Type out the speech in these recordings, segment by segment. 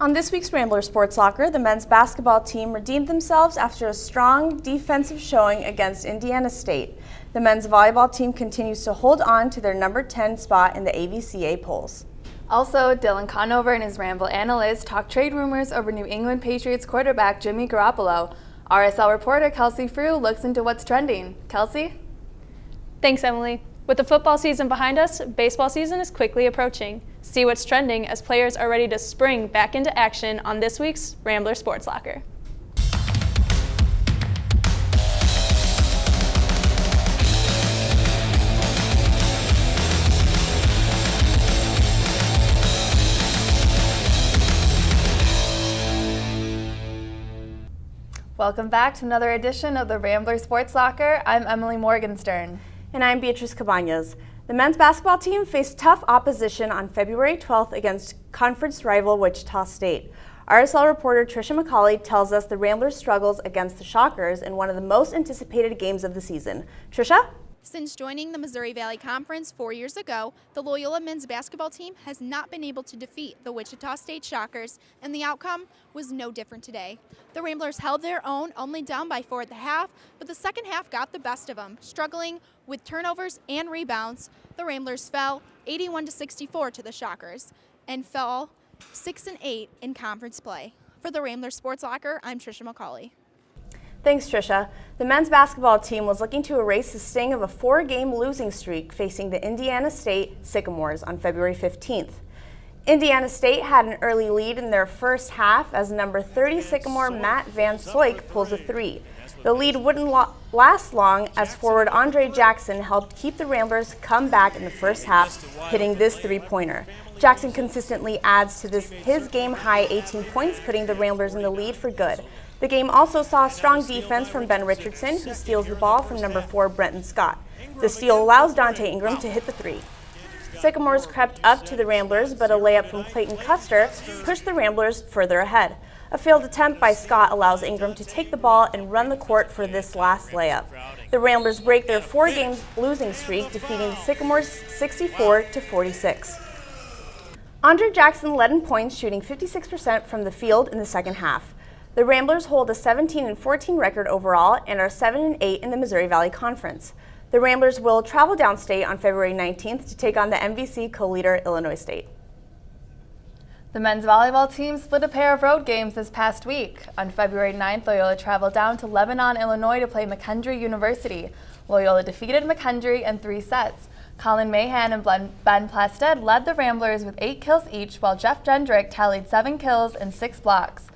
On this week's Rambler Sports Locker, the men's basketball team redeemed themselves after a strong defensive showing against Indiana State. The men's volleyball team continues to hold on to their number 10 spot in the AVCA polls. Also, Dylan Conover and his Ramble analyst talk trade rumors over New England Patriots quarterback Jimmy Garoppolo. RSL reporter Kelsey Frew looks into what's trending. Kelsey? Thanks, Emily. With the football season behind us, baseball season is quickly approaching. See what's trending as players are ready to spring back into action on this week's Rambler Sports Locker. Welcome back to another edition of the Rambler Sports Locker. I'm Emily Morgenstern. And I'm Beatrice Cabañas. The men's basketball team faced tough opposition on February 12th against conference rival Wichita State. RSL reporter Trisha McCauley tells us the Ramblers' struggles against the Shockers in one of the most anticipated games of the season. Trisha? Since joining the Missouri Valley Conference 4 years ago, the Loyola men's basketball team has not been able to defeat the Wichita State Shockers, and the outcome was no different today. The Ramblers held their own, only down by 4 at the half, but the second half got the best of them. Struggling with turnovers and rebounds, the Ramblers fell 81-64 to the Shockers and fell 6-8 in conference play. For the Rambler Sports Locker, I'm Trisha McCauley. Thanks, Trisha. The men's basketball team was looking to erase the sting of a 4-game losing streak facing the Indiana State Sycamores on February 15th. Indiana State had an early lead in their first half as number 30 Sycamore Matt Van Soik pulls a three. The lead wouldn't last long as forward Andre Jackson helped keep the Ramblers come back in the first half, hitting this three-pointer. Jackson consistently adds to his game-high 18 points, putting the Ramblers in the lead for good. The game also saw strong defense from Ben Richardson, who steals the ball from number 4 Brenton Scott. The steal allows Dante Ingram to hit the three. Sycamores crept up to the Ramblers, but a layup from Clayton Custer pushed the Ramblers further ahead. A failed attempt by Scott allows Ingram to take the ball and run the court for this last layup. The Ramblers break their 4-game losing streak, defeating the Sycamores 64-46. Andre Jackson led in points, shooting 56% from the field in the second half. The Ramblers hold a 17-14 record overall and are 7-8 in the Missouri Valley Conference. The Ramblers will travel downstate on February 19th to take on the MVC co-leader Illinois State. The men's volleyball team split a pair of road games this past week. On February 9th, Loyola traveled down to Lebanon, Illinois to play McKendree University. Loyola defeated McKendree in 3 sets. Colin Mahan and Ben Plasted led the Ramblers with 8 kills each, while Jeff Jendrick tallied 7 kills and 6 blocks.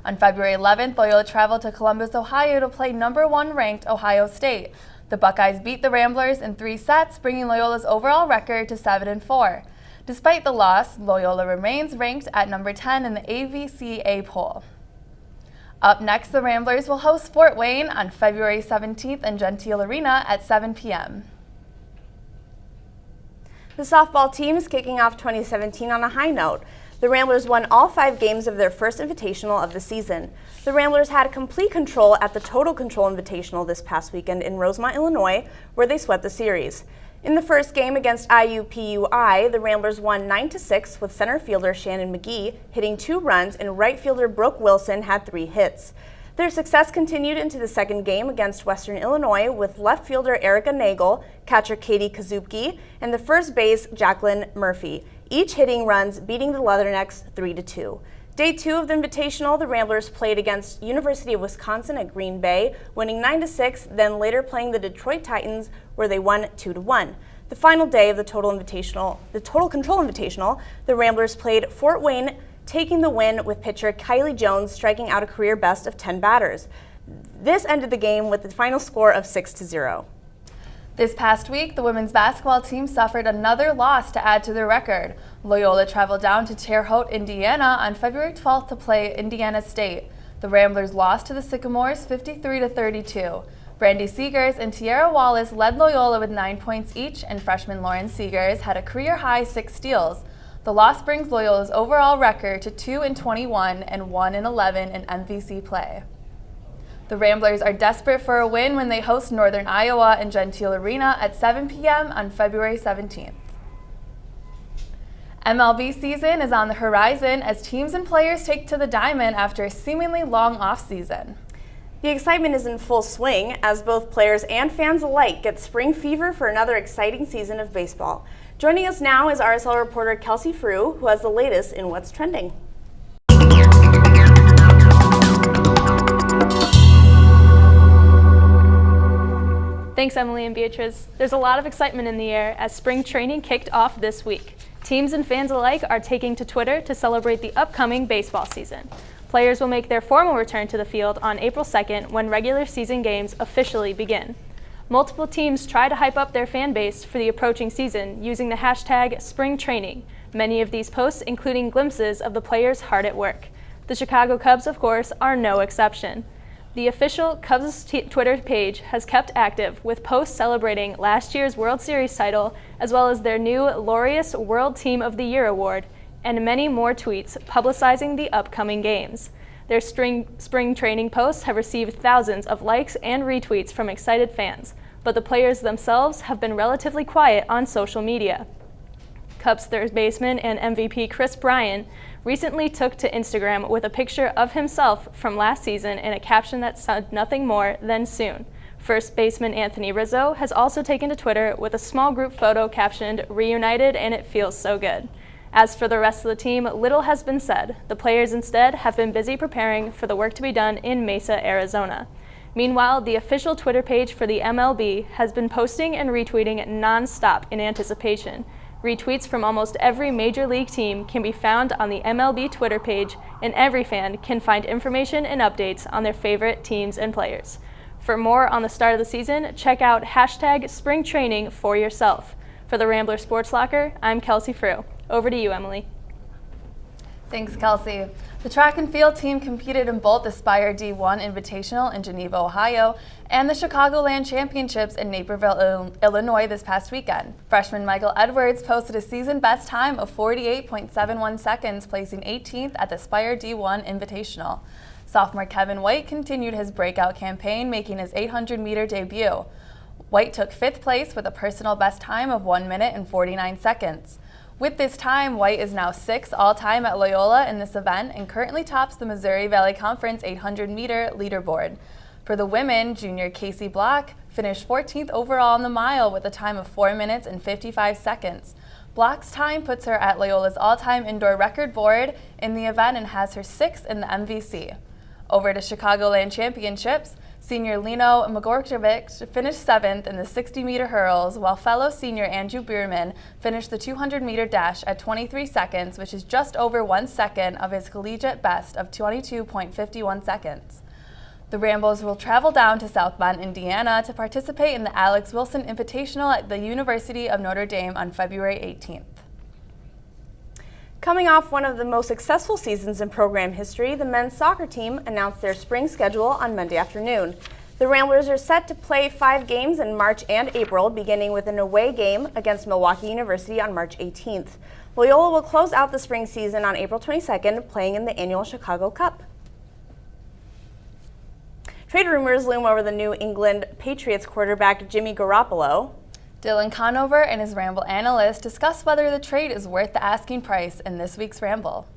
On February 11th, Loyola traveled to Columbus, Ohio to play number 1 ranked Ohio State. The Buckeyes beat the Ramblers in 3 sets, bringing Loyola's overall record to 7-4. Despite the loss, Loyola remains ranked at number 10 in the AVCA poll. Up next, the Ramblers will host Fort Wayne on February 17th in Gentile Arena at 7 p.m. The softball team is kicking off 2017 on a high note. The Ramblers won all 5 games of their first invitational of the season. The Ramblers had complete control at the Total Control Invitational this past weekend in Rosemont, Illinois, where they swept the series. In the first game against IUPUI, the Ramblers won 9-6 with center fielder Shannon McGee hitting 2 runs and right fielder Brooke Wilson had 3 hits. Their success continued into the second game against Western Illinois with left fielder Erica Nagel, catcher Katie Kazupke, and the first base Jacqueline Murphy, each hitting runs, beating the Leathernecks 3-2. Day 2 of the Invitational, the Ramblers played against University of Wisconsin at Green Bay, winning 9-6, then later playing the Detroit Titans, where they won 2-1. The final day of the Total Control Invitational, the Ramblers played Fort Wayne, taking the win with pitcher Kylie Jones striking out a career best of 10 batters. This ended the game with the final score of 6-0. This past week, the women's basketball team suffered another loss to add to their record. Loyola traveled down to Terre Haute, Indiana on February 12th to play Indiana State. The Ramblers lost to the Sycamores 53-32. Brandy Seegers and Tiara Wallace led Loyola with 9 points each, and freshman Lauren Seegers had a career-high 6 steals. The loss brings Loyola's overall record to 2-21 and 1-11 in MVC play. The Ramblers are desperate for a win when they host Northern Iowa in Gentile Arena at 7 p.m. on February 17th. MLB season is on the horizon as teams and players take to the diamond after a seemingly long offseason. The excitement is in full swing as both players and fans alike get spring fever for another exciting season of baseball. Joining us now is RSL reporter Kelsey Frew, who has the latest in what's trending. Thanks, Emily and Beatrice. There's a lot of excitement in the air as spring training kicked off this week. Teams and fans alike are taking to Twitter to celebrate the upcoming baseball season. Players will make their formal return to the field on April 2nd when regular season games officially begin. Multiple teams try to hype up their fan base for the approaching season using the hashtag #SpringTraining, many of these posts including glimpses of the players hard at work. The Chicago Cubs, of course, are no exception. The official Cubs Twitter page has kept active with posts celebrating last year's World Series title as well as their new Laureus World Team of the Year award, and many more tweets publicizing the upcoming games. Their spring training posts have received thousands of likes and retweets from excited fans, but the players themselves have been relatively quiet on social media. Cubs third baseman and MVP Chris Bryant recently took to Instagram with a picture of himself from last season and a caption that said nothing more than soon. First baseman Anthony Rizzo has also taken to Twitter with a small group photo captioned "Reunited and it feels so good." As for the rest of the team, little has been said. The players instead have been busy preparing for the work to be done in Mesa, Arizona. Meanwhile, the official Twitter page for the MLB has been posting and retweeting non-stop in anticipation. Retweets from almost every major league team can be found on the MLB Twitter page, and every fan can find information and updates on their favorite teams and players. For more on the start of the season, check out #SpringTraining for yourself. For the Rambler Sports Locker, I'm Kelsey Frew. Over to you, Emily. Thanks, Kelsey. The track and field team competed in both the Aspire D1 Invitational in Geneva, Ohio, and the Chicagoland Championships in Naperville, Illinois this past weekend. Freshman Michael Edwards posted a season best time of 48.71 seconds, placing 18th at the Aspire D1 Invitational. Sophomore Kevin White continued his breakout campaign, making his 800-meter debut. White took 5th place with a personal best time of 1 minute and 49 seconds. With this time, White is now 6th all-time at Loyola in this event and currently tops the Missouri Valley Conference 800-meter leaderboard. For the women, junior Casey Block finished 14th overall on the mile with a time of 4 minutes and 55 seconds. Block's time puts her at Loyola's all-time indoor record board in the event and has her 6th in the MVC. Over to Chicagoland Championships, senior Lino Magorjevic finished 7th in the 60-meter hurls, while fellow senior Andrew Bierman finished the 200-meter dash at 23 seconds, which is just over 1 second of his collegiate best of 22.51 seconds. The Rambles will travel down to South Bend, Indiana to participate in the Alex Wilson Invitational at the University of Notre Dame on February 18th. Coming off one of the most successful seasons in program history, the men's soccer team announced their spring schedule on Monday afternoon. The Ramblers are set to play 5 games in March and April, beginning with an away game against Milwaukee University on March 18th. Loyola will close out the spring season on April 22nd, playing in the annual Chicago Cup. Trade rumors loom over the New England Patriots quarterback Jimmy Garoppolo. Dylan Conover and his Ramble analyst discuss whether the trade is worth the asking price in this week's Ramble.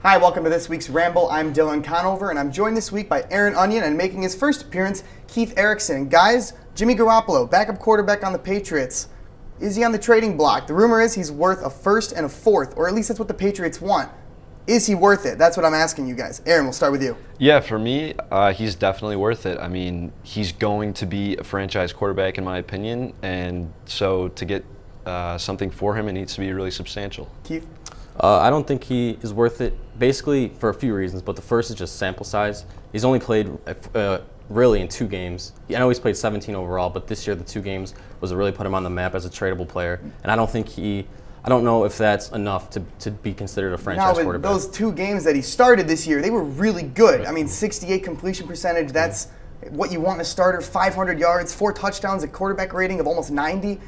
Hi, welcome to this week's Ramble. I'm Dylan Conover, and I'm joined this week by Aaron Onion and making his first appearance, Keith Erickson. Guys, Jimmy Garoppolo, backup quarterback on the Patriots. Is he on the trading block? The rumor is he's worth a 1st and a 4th, or at least that's what the Patriots want. Is he worth it? That's what I'm asking you guys. Aaron, we'll start with you. Yeah, for me, he's definitely worth it. I mean, he's going to be a franchise quarterback in my opinion, and so to get something for him, it needs to be really substantial. Keith? I don't think he is worth it, basically for a few reasons, but the first is just sample size. He's only played really in 2 games. I know he's played 17 overall, but this year the 2 games was to really put him on the map as a tradable player, and I don't know if that's enough to be considered a franchise quarterback. Those 2 games that he started this year, they were really good. I mean, 68 completion percentage, that's what you want in a starter, 500 yards, 4 touchdowns, a quarterback rating of almost 90.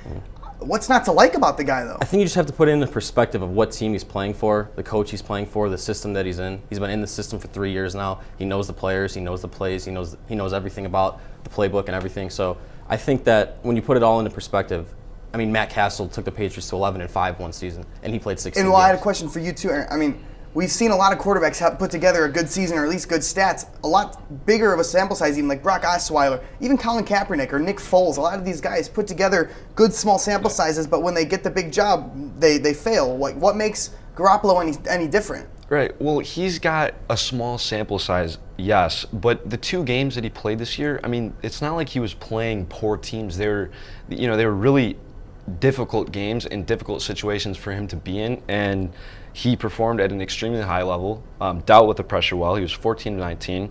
What's not to like about the guy, though? I think you just have to put it in the perspective of what team he's playing for, the coach he's playing for, the system that he's in. He's been in the system for 3 years now. He knows the players, he knows the plays, he knows everything about the playbook and everything. So I think that when you put it all into perspective, I mean, Matt Castle took the Patriots to 11-5 one season, and he played 16 And well, I had a games. question for you too, Aaron. I mean, we've seen a lot of quarterbacks have put together a good season or at least good stats. A lot bigger of a sample size, even like Brock Osweiler, even Colin Kaepernick or Nick Foles. A lot of these guys put together good small sample sizes, but when they get the big job, they fail. Like, what makes Garoppolo any different? Right. Well, he's got a small sample size, yes, but the 2 games that he played this year, I mean, it's not like he was playing poor teams. They were really difficult games and difficult situations for him to be in, and he performed at an extremely high level, dealt with the pressure well. He was 14-19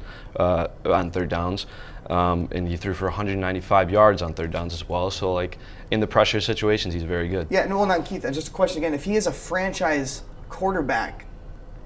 on third downs, and he threw for 195 yards on third downs as well. So, like, in the pressure situations, he's very good. Yeah, no, well, not Keith. Just a question again. If he is a franchise quarterback,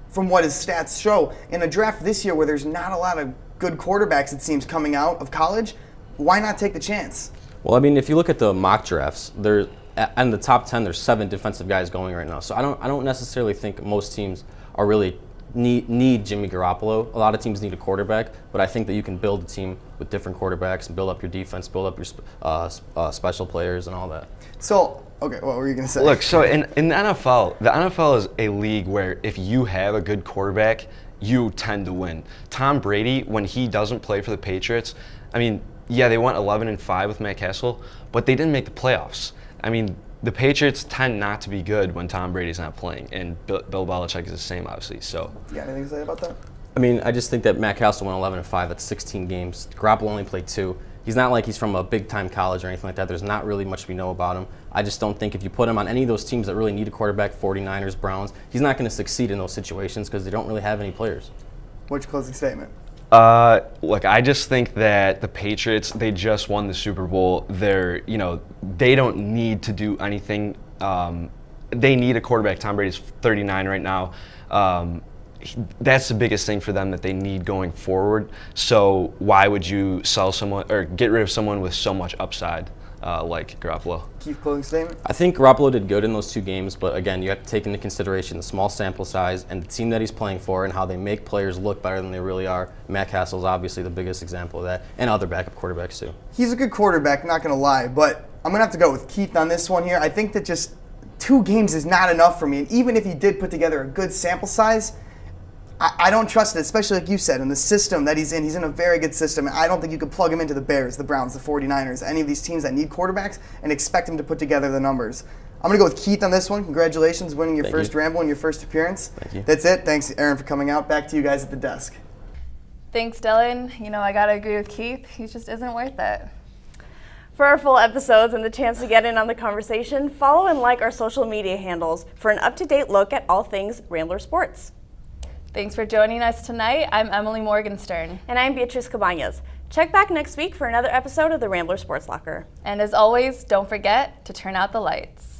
from what his stats show, in a draft this year where there's not a lot of good quarterbacks, it seems, coming out of college, why not take the chance? Well, I mean, if you look at the mock drafts, in the top 10, there's 7 defensive guys going right now. So I don't necessarily think most teams are really need Jimmy Garoppolo. A lot of teams need a quarterback, but I think that you can build a team with different quarterbacks and build up your defense, build up your special players and all that. So, okay, what were you going to say? Look, so in the NFL is a league where if you have a good quarterback, you tend to win. Tom Brady, when he doesn't play for the Patriots, I mean, yeah, they went 11-5 with Matt Castle, but they didn't make the playoffs. I mean, the Patriots tend not to be good when Tom Brady's not playing, and Bill Belichick is the same, obviously. So, You got anything to say about that? I mean, I just think that Matt Castle went 11-5. That's 16 games. Garoppolo only played 2. He's not like he's from a big-time college or anything like that. There's not really much we know about him. I just don't think if you put him on any of those teams that really need a quarterback, 49ers, Browns, he's not going to succeed in those situations because they don't really have any players. What's your closing statement? Look, I just think that the Patriots, they just won the Super Bowl. They don't need to do anything. They need a quarterback. Tom Brady's 39 right now. That's the biggest thing for them that they need going forward. So why would you sell someone or get rid of someone with so much upside like Garoppolo? Keith, closing statement? I think Garoppolo did good in those 2 games, but again, you have to take into consideration the small sample size and the team that he's playing for and how they make players look better than they really are. Matt Castle is obviously the biggest example of that, and other backup quarterbacks too. He's a good quarterback, not going to lie, but I'm going to have to go with Keith on this one here. I think that just 2 games is not enough for me, and even if he did put together a good sample size, I don't trust it, especially like you said, in the system that he's in. He's in a very good system. I don't think you could plug him into the Bears, the Browns, the 49ers, any of these teams that need quarterbacks and expect him to put together the numbers. I'm going to go with Keith on this one. Congratulations winning your first Ramble and your first appearance. Thank you. That's it. Thanks, Aaron, for coming out. Back to you guys at the desk. Thanks, Dylan. I got to agree with Keith. He just isn't worth it. For our full episodes and the chance to get in on the conversation, follow and like our social media handles for an up-to-date look at all things Rambler Sports. Thanks for joining us tonight. I'm Emily Morgenstern. And I'm Beatrice Cabañas. Check back next week for another episode of the Rambler Sports Locker. And as always, don't forget to turn out the lights.